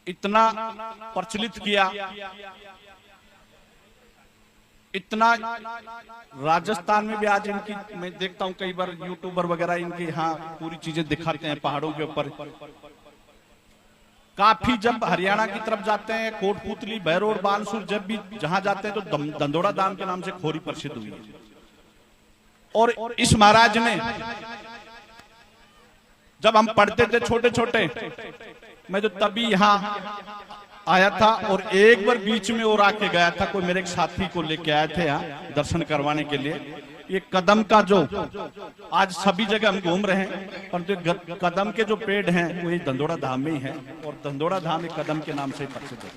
इतना प्रचलित किया, इतना राजस्थान में भी आज इनकी मैं देखता हूं कई बार यूट्यूबर वगैरह इनकी यहाँ पूरी चीजें दिखाते हैं पहाड़ों के ऊपर। काफी जब हरियाणा की तरफ जाते हैं, कोटपुतली, बहरोड, बानसूर, जब भी जहां जाते हैं तो दंदोड़ा धाम के नाम से खोरी प्रसिद्ध हुई है। और इस महाराज ने जब हम पढ़ते थे छोटे छोटे, मैं तो तभी यहाँ आया था और एक बार बीच में और आके गया था, कोई मेरे एक साथी को लेके आए थे यहाँ दर्शन करवाने के लिए। ये कदम का जो आज सभी जगह हम घूम रहे हैं, परंतु तो कदम के जो पेड़ हैं वो ये दंदोड़ा धाम में ही है और दंदोड़ा धाम एक कदम के नाम से प्रसिद्ध है।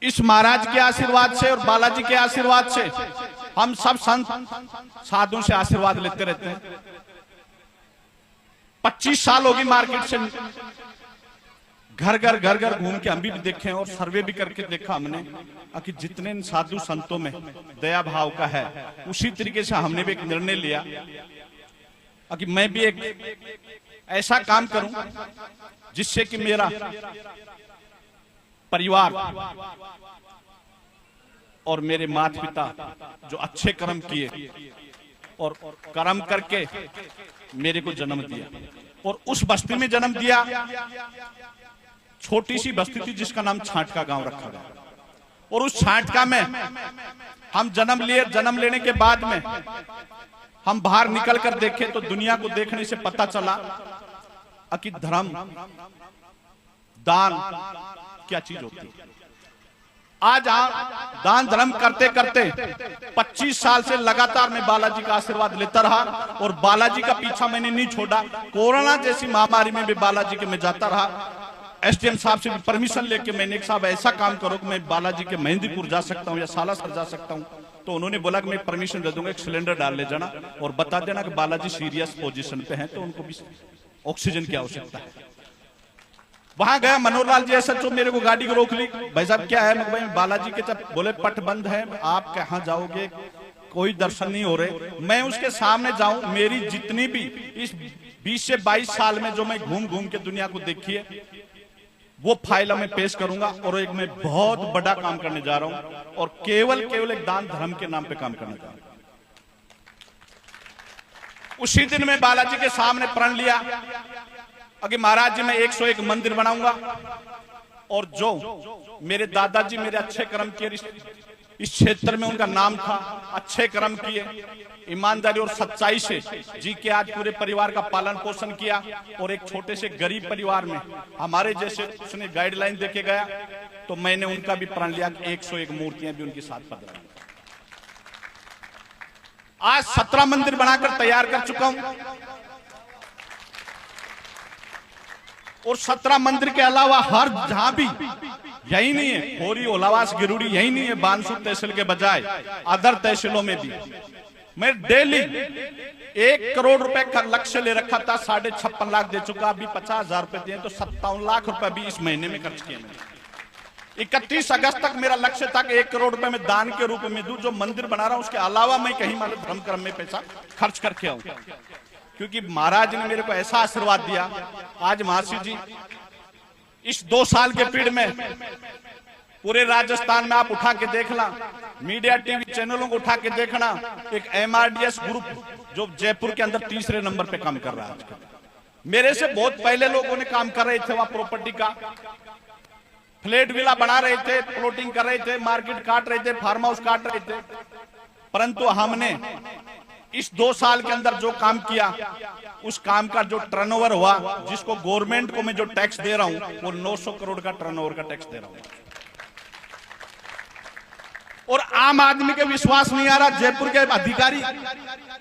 इस महाराज के आशीर्वाद से और बालाजी के आशीर्वाद से हम सब संत साधुओं से आशीर्वाद लेते रहते हैं। 25 साल होगी मार्केट से घर घर घूम के हम भी देखे और सर्वे भी करके देखा हमने कि जितने साधु संतों में दया भाव का है, उसी तरीके से हमने भी एक निर्णय लिया कि मैं भी एक ऐसा काम करूं जिससे कि मेरा परिवार और मेरे माता पिता जो अच्छे कर्म किए और कर्म करके मेरे को जन्म दिया, और उस बस्ती में जन्म दिया, छोटी सी बस्ती थी जिसका नाम छाटका गांव रखा गया। और उस छाटका में हम जन्म लिए। जन्म लेने के बाद में हम बाहर निकल कर देखे तो दुनिया को देखने से पता चला कि धर्म, दान क्या चीज होती है। आज दान धर्म करते करते 25 साल से लगातार मैं बालाजी का आशीर्वाद लेता रहा और बालाजी का पीछा मैंने नहीं छोड़ा। कोरोना जैसी महामारी में भी बालाजी के मैं जाता रहा। एसडीएम साहब से भी परमिशन लेके मैंने, एक साहब ऐसा काम करो कि मैं बालाजी के मेहंदीपुर जा सकता हूँ या सालासर जा सकता हूँ, तो उन्होंने बोला कि मैं परमिशन दे दूंगा, एक सिलेंडर डाल ले जाना और बता देना कि बालाजी सीरियस पोजीशन पे हैं तो उनको भी ऑक्सीजन की आवश्यकता है। वहां गया, मनोहर लाल जी एसएचओ मेरे को गाड़ी को रोक ली। भाई साहब क्या है? भाई बालाजी के जब बोले पट बंद है, आप कहाँ जाओगे, कोई दर्शन नहीं हो रहे। मैं उसके सामने जाऊं, मेरी जितनी भी इस 20 से 22 साल में जो मैं घूम घूम के दुनिया को देखी है वो फाइल में पेश करूंगा और एक मैं बहुत बड़ा काम करने जा रहा हूं और केवल एक दान धर्म के नाम पे काम करने जा रहा हूं। उसी दिन मैं बालाजी के सामने प्रण लिया कि महाराज जी मैं 101 मंदिर बनाऊंगा और जो मेरे दादाजी मेरे अच्छे कर्म किए, इस क्षेत्र में उनका नाम था, अच्छे कर्म किए, ईमानदारी और सच्चाई से जी के आज पूरे परिवार का पालन पोषण किया और एक छोटे से गरीब परिवार में हमारे जैसे उसने गाइडलाइन देके गया, तो मैंने उनका भी प्रण लिया कि 101 मूर्तियां भी उनके साथ पधराऊंगा। आज 17 मंदिर बनाकर तैयार कर चुका हूं और 17 मंदिर के अलावा हर जहां भी, यही नहीं है खोरी, ओलावास, गिरुड़ी, यही नहीं है बानसूर तहसील के बजाय अदर तहसीलों में भी मैं डेली 1 करोड़ रुपए का लक्ष्य ले रखा था, 56.5 लाख दे चुका, अभी 50,000 रुपए दिए तो 57 लाख रुपए भी इस महीने में खर्च किए मैंने। 31 अगस्त तक मेरा लक्ष्य था कि 1 करोड़ रुपए में दान के रूप में दूं। जो मंदिर बना रहा हूं उसके अलावा मैं कहीं मतलब धर्म कर्म में पैसा खर्च करके आऊं, क्योंकि महाराज ने मेरे को ऐसा आशीर्वाद दिया। आज महाशिव जी इस 2 साल के पीरियड में पूरे राजस्थान में आप उठा के देखना, मीडिया टीवी चैनलों को उठा के देखना, एक एमआरडीएस ग्रुप जो जयपुर के अंदर 3रे नंबर पे काम कर रहा है। मेरे से बहुत पहले लोगों ने काम कर रहे थे, वहां प्रॉपर्टी का फ्लैट विला बना रहे थे, प्लॉटिंग कर रहे थे, मार्केट काट रहे थे, फार्म हाउस काट रहे थे, परंतु हमने इस 2 साल के अंदर जो काम किया, उस काम का जो टर्नओवर हुआ, जिसको गवर्नमेंट को मैं जो टैक्स दे रहा हूं वो 900 करोड़ का टर्नओवर का टैक्स दे रहा हूं। और आम आदमी के विश्वास नहीं आ रहा। जयपुर के अधिकारी,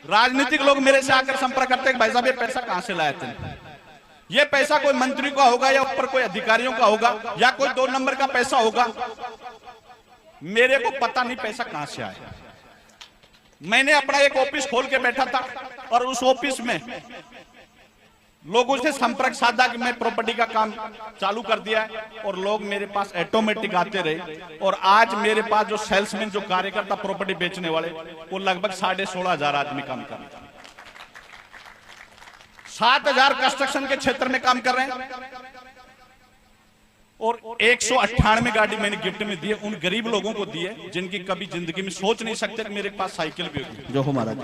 राजनीतिक लोग मेरे से आकर संपर्क करते हैं, भाई साहब ये पैसा कहां से लाए थे? ये पैसा कोई मंत्री का होगा या ऊपर कोई अधिकारियों का होगा या कोई 2 नंबर का पैसा होगा, मेरे को पता नहीं पैसा कहां से आया। मैंने अपना एक ऑफिस खोल के बैठा था और उस ऑफिस में लोगों से संपर्क साधा कि मैं प्रॉपर्टी का काम चालू कर दिया है और लोग मेरे पास ऑटोमेटिक आते रहे। और आज मेरे पास जो सेल्समैन, जो कार्यकर्ता प्रॉपर्टी बेचने वाले, वो लगभग 16,500 आदमी काम कर रहे हैं। 7,000 कंस्ट्रक्शन के क्षेत्र में काम कर रहे हैं और 198 गाड़ी मैंने गिफ्ट में दी है उन गरीब लोगों को दी है जिनकी कभी जिंदगी में सोच नहीं सकते कि मेरे पास साइकिल भी होगी। जो हमारा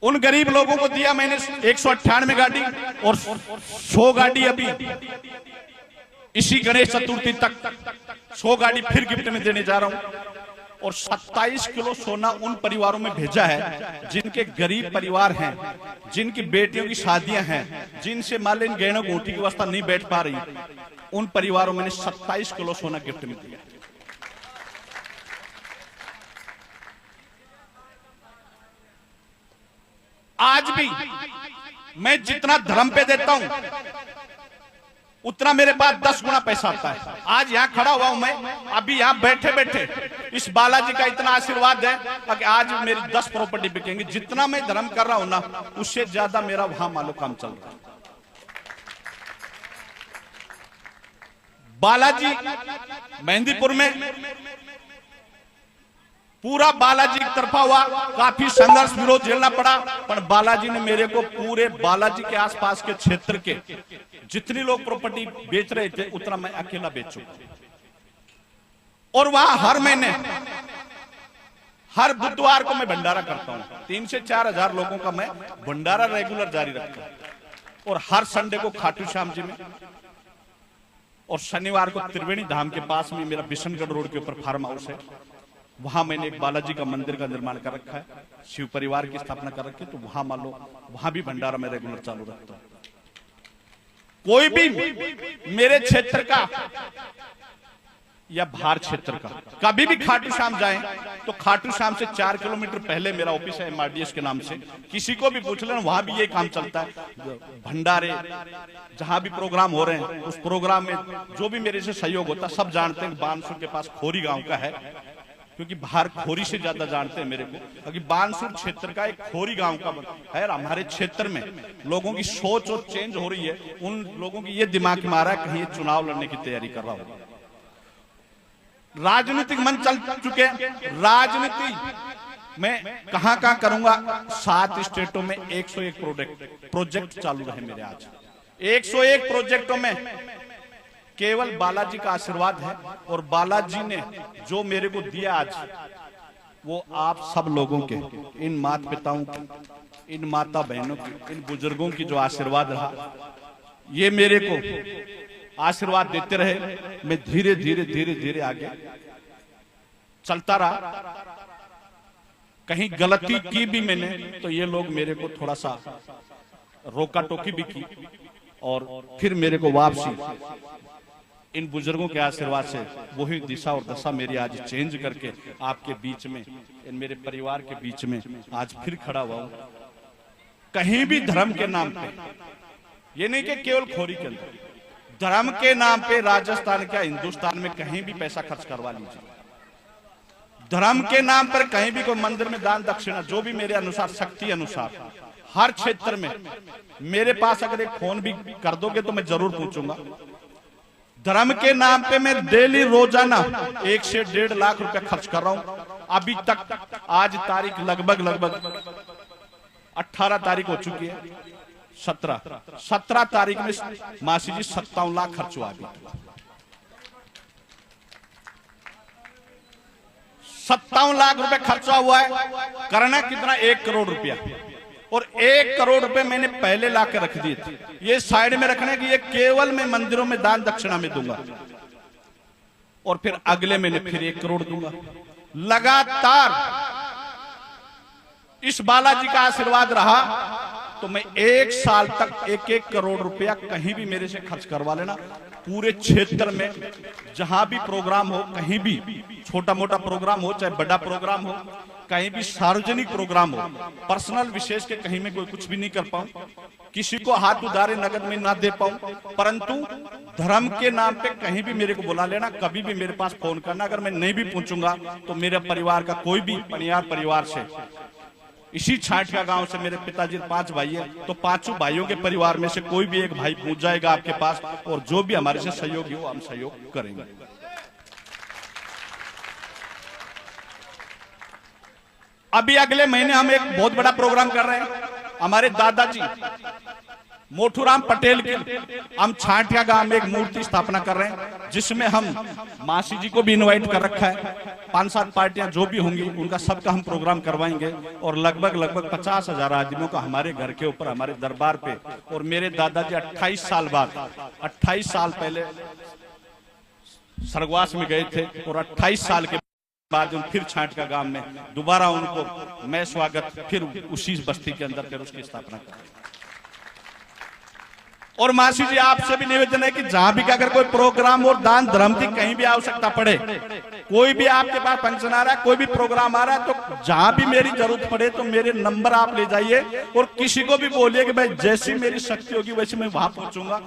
उन गरीब लोगों को दिया मैंने 198 गाड़ी और 100 गाड़ी अभी इसी गणेश चतुर्थी तक 100 गाड़ी फिर गिफ्ट में देने जा रहा हूं और 27 किलो सोना उन परिवारों में भेजा है जिनके गरीब परिवार हैं, जिनकी बेटियों की शादियां हैं, जिनसे मान लो इन गहनों गोटी की व्यवस्था नहीं बैठ पा रही, उन परिवारों में 27 किलो सोना गिफ्ट में दिया। आज भी मैं जितना धर्म पे देता हूं उतना मेरे पास 10 गुना पैसा आता है। आज यहां खड़ा हुआ हूं मैं, अभी यहां बैठे बैठे इस बालाजी का इतना आशीर्वाद है कि आज मेरी 10 प्रॉपर्टी बिकेंगी। जितना मैं धर्म कर रहा हूं ना उससे ज्यादा मेरा वहां मालूम काम चल रहा है। बालाजी मेहंदीपुर में पूरा बालाजी की तरफा हुआ, काफी संघर्ष विरोध झेलना पड़ा, पर बालाजी ने मेरे को पूरे बालाजी के आसपास के क्षेत्र के जितनी लोग प्रॉपर्टी बेच रहे थे उतना मैं अकेला बेच चुका। और वहां हर महीने हर बुधवार को मैं भंडारा करता हूं। 3 से 4 हजार लोगों का मैं भंडारा रेगुलर जारी रखता हूं और हर संडे को खाटू श्याम जी में और शनिवार को त्रिवेणी धाम के पास में मेरा बिशनगढ़ रोड के ऊपर फार्म हाउस है, वहां मैंने एक बालाजी का मंदिर का निर्माण कर रखा है, शिव परिवार की स्थापना कर रखी है, तो वहां मान लो वहां भी भंडारा मैं रेगुलर चालू रखता हूं। कोई भी मेरे क्षेत्र का या बाहर क्षेत्र का कभी भी खाटू श्याम जाए तो खाटू श्याम से 4 किलोमीटर पहले मेरा ऑफिस है MRDS के नाम से, किसी को भी पूछ लेना वहां भी ये काम चलता है। भंडारे जहां भी प्रोग्राम हो रहे हैं उस प्रोग्राम में जो भी मेरे से सहयोग होता है सब जानते हैं। बानसूर के पास खोरी गांव का है, क्योंकि बाहर खोरी से ज्यादा जानते हैं मेरे को, क्योंकि बानसूर क्षेत्र का एक खोरी गांव का है। हमारे क्षेत्र में लोगों की सोच और चेंज हो रही है, उन लोगों की ये दिमाग में आ रहा है कहीं चुनाव लड़ने की तैयारी कर रहा हो। राजनीतिक मंच चल चुके, राजनीति मैं कहां कहां करूंगा। 7 स्टेटों में 101 प्रोजेक्ट चालू रहे मेरे। आज 101 प्रोजेक्टों में केवल बालाजी का आशीर्वाद है और बालाजी ने जो मेरे को दिया आज वो आप सब लोगों के, इन माता पिताओं के, इन माता बहनों के, इन बुजुर्गों की जो आशीर्वाद रहा, ये मेरे को आशीर्वाद देते रहे। मैं धीरे धीरे धीरे धीरे आगे चलता रहा। कहीं गलती की भी मैंने तो ये लोग मेरे को थोड़ा सा रोका टोकी भी की और फिर मेरे को वापसी इन बुजुर्गों के आशीर्वाद से वही दिशा और दशा मेरी आज चेंज करके आपके बीच में, इन मेरे परिवार के बीच में आज फिर खड़ा हुआ हूं। कहीं भी धर्म के नाम पे, ये नहीं कि केवल खोरी के अंदर, धर्म के नाम पे राजस्थान क्या हिंदुस्तान में कहीं भी पैसा खर्च करवा लीजिए। धर्म के नाम पर कहीं भी कोई मंदिर में दान दक्षिणा, जो भी मेरे अनुसार शक्ति अनुसार हर क्षेत्र में मेरे पास अगर एक फोन भी कर दोगे तो मैं जरूर पूछूंगा। धर्म के नाम पे मैं डेली रोजाना 1 से 1.5 लाख रुपए खर्च कर रहा हूं। अभी तक आज तारीख लगभग 18 तारीख हो चुकी है, 17 तारीख में मासी जी 57 लाख खर्च हुआ। 57 लाख रुपए खर्चा हुआ है। करना कितना? 1 करोड़ रुपया। और 1 करोड़ रुपए मैंने पहले ला के रख दिए थे, ये साइड में रखने की, ये केवल मैं मंदिरों में दान दक्षिणा में दूंगा और फिर अगले महीने फिर 1 करोड़ दूंगा। लगातार इस बालाजी का आशीर्वाद रहा तो मैं 1 साल तक 1-1 करोड़ रुपया कहीं भी मेरे से खर्च करवा लेना। पूरे क्षेत्र में जहां भी प्रोग्राम हो, कहीं भी छोटा मोटा प्रोग्राम हो चाहे बड़ा प्रोग्राम हो, कहीं भी सार्वजनिक प्रोग्राम हो, पर्सनल विशेष के कहीं में कोई कुछ भी नहीं कर पाऊं, किसी को हाथ उधारे नगद में ना दे पाऊं, परंतु धर्म के नाम पे कहीं भी मेरे को बुला लेना, कभी भी मेरे पास फोन करना। अगर मैं नहीं भी पूछूंगा तो मेरे परिवार का कोई भी पनियार परिवार से, इसी छाट का गांव से मेरे पिताजी 5 भाई है, तो 5 भाइयों के परिवार में से कोई भी एक भाई पूछ जाएगा आपके पास, और जो भी हमारे से सहयोगी हो हम सहयोग करेंगे। अभी अगले महीने हम एक बहुत बड़ा प्रोग्राम कर रहे हैं। हमारे दादाजी मोठूराम पटेल की हम छाटिया गांव में एक मूर्ति स्थापना कर रहे हैं, जिसमें हम मासी जी को भी इनवाइट कर रखा है। 5-7 पार्टियां जो भी होंगी उनका सबका हम प्रोग्राम करवाएंगे और लगभग 50,000 आदमियों का हमारे घर के ऊपर, हमारे दरबार पे। और मेरे दादाजी 28 साल बाद, 28 साल पहले स्वर्गवास में गए थे और 28 साल के बाद फिर छाटका गांव में दोबारा उनको मैं स्वागत फिर उसी बस्ती के अंदर फिर उसकी स्थापना कर। और मासी जी आपसे भी निवेदन है कि जहां भी अगर कोई प्रोग्राम और दान धर्म की कहीं भी आवश्यकता पड़े, कोई भी आपके पास फंक्शन आ रहा है, कोई भी प्रोग्राम आ रहा है, तो जहां भी मेरी जरूरत पड़े तो मेरे नंबर आप ले जाइए और किसी को भी बोलिए कि भाई जैसी मेरी शक्ति होगी वैसे मैं वहां पहुंचूंगा।